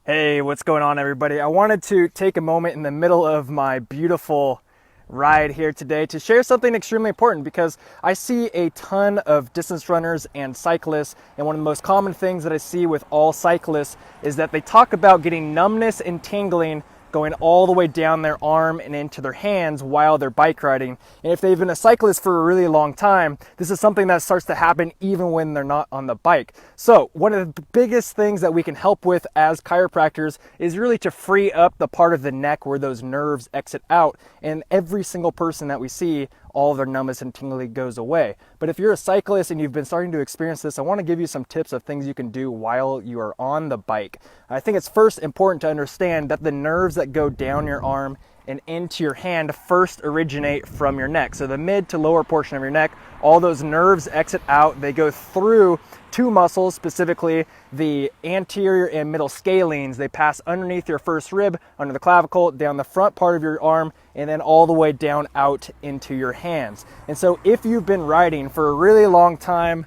Hey, what's going on, everybody? I wanted to take a moment in the middle of my beautiful ride here today to share something extremely important, because I see a ton of distance runners and cyclists, and one of the most common things that I see with all cyclists is that they talk about getting numbness and tingling going all the way down their arm and into their hands while they're bike riding. And if they've been a cyclist for a really long time, this is something that starts to happen even when they're not on the bike. So one of the biggest things that we can help with as chiropractors is really to free up the part of the neck where those nerves exit out. And every single person that we see, all of their numbness and tingling goes away. But if you're a cyclist and you've been starting to experience this, I want to give you some tips of things you can do while you are on the bike. I think it's first important to understand that the nerves that go down your arm and into your hand first originate from your neck. So the mid to lower portion of your neck, all those nerves exit out. They go through two muscles, specifically the anterior and middle scalenes. They pass underneath your first rib, under the clavicle, down the front part of your arm, and then all the way down out into your hands. And so if you've been riding for a really long time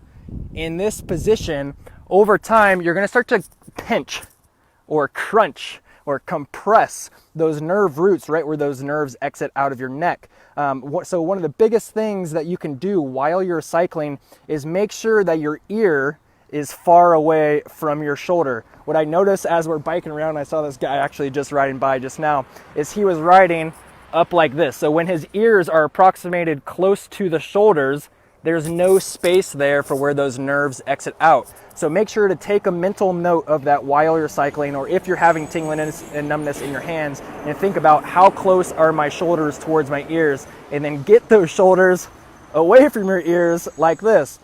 in this position, over time, you're gonna start to pinch or crunch or compress those nerve roots right where those nerves exit out of your neck. So one of the biggest things that you can do while you're cycling is make sure that your ear is far away from your shoulder. What I noticed as we're biking around, I saw this guy actually just riding by just now, is he was riding up like this. So when his ears are approximated close to the shoulders, there's no space there for where those nerves exit out. So make sure to take a mental note of that while you're cycling, or if you're having tingling and numbness in your hands, and think about how close are my shoulders towards my ears, and then get those shoulders away from your ears like this.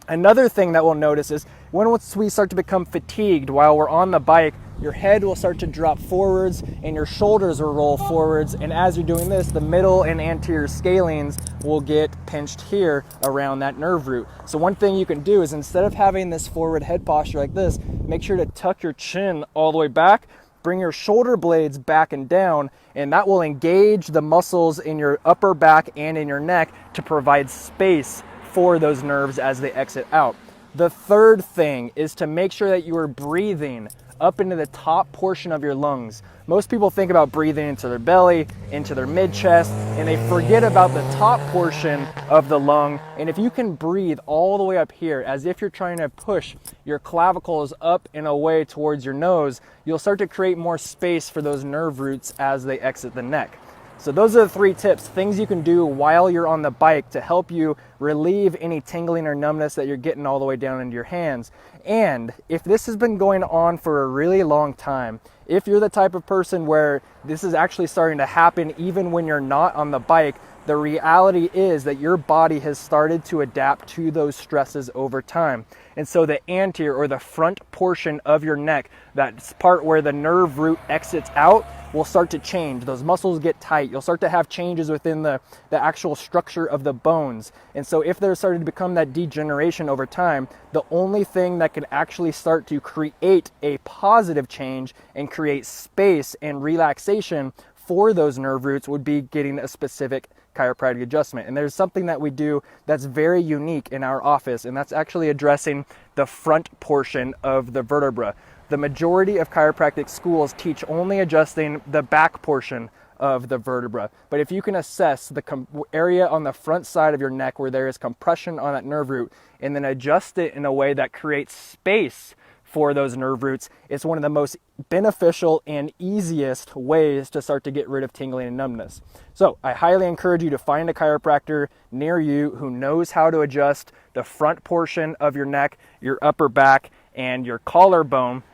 Another thing that we'll notice is once we start to become fatigued while we're on the bike, your head will start to drop forwards and your shoulders will roll forwards. And as you're doing this, the middle and anterior scalenes will get pinched here around that nerve root. So one thing you can do is, instead of having this forward head posture like this, make sure to tuck your chin all the way back, bring your shoulder blades back and down, and that will engage the muscles in your upper back and in your neck to provide space for those nerves as they exit out. The third thing is to make sure that you are breathing up into the top portion of your lungs. Most people think about breathing into their belly, into their mid-chest, and they forget about the top portion of the lung. And if you can breathe all the way up here, as if you're trying to push your clavicles up and away towards your nose, you'll start to create more space for those nerve roots as they exit the neck. So those are the three tips, things you can do while you're on the bike to help you relieve any tingling or numbness that you're getting all the way down into your hands. And if this has been going on for a really long time, if you're the type of person where this is actually starting to happen even when you're not on the bike, the reality is that your body has started to adapt to those stresses over time. And so the anterior, or the front portion of your neck, that part where the nerve root exits out, will start to change. Those muscles get tight. You'll start to have changes within the actual structure of the bones. And so if there's started to become that degeneration over time, the only thing that can actually start to create a positive change and create space and relaxation for those nerve roots would be getting a specific chiropractic adjustment. And there's something that we do that's very unique in our office, and that's actually addressing the front portion of the vertebra. The majority of chiropractic schools teach only adjusting the back portion of the vertebra. But if you can assess the area on the front side of your neck where there is compression on that nerve root, and then adjust it in a way that creates space for those nerve roots, it's one of the most beneficial and easiest ways to start to get rid of tingling and numbness. So I highly encourage you to find a chiropractor near you who knows how to adjust the front portion of your neck, your upper back, and your collarbone,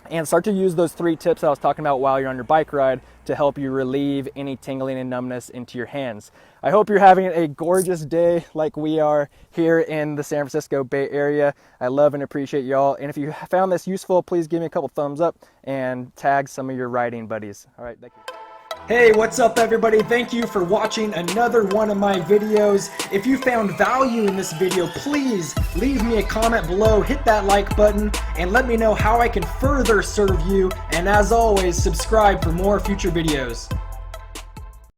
and start to use those three tips I was talking about while you're on your bike ride to help you relieve any tingling and numbness into your hands. I hope you're having a gorgeous day like we are here in the San Francisco Bay Area. I love and appreciate y'all. And if you found this useful, please give me a couple thumbs up and tag some of your riding buddies. All right, thank you. Hey, what's up everybody? Thank you for watching another one of my videos. If you found value in this video, please leave me a comment below, hit that like button, and let me know how I can further serve you. And as always, subscribe for more future videos.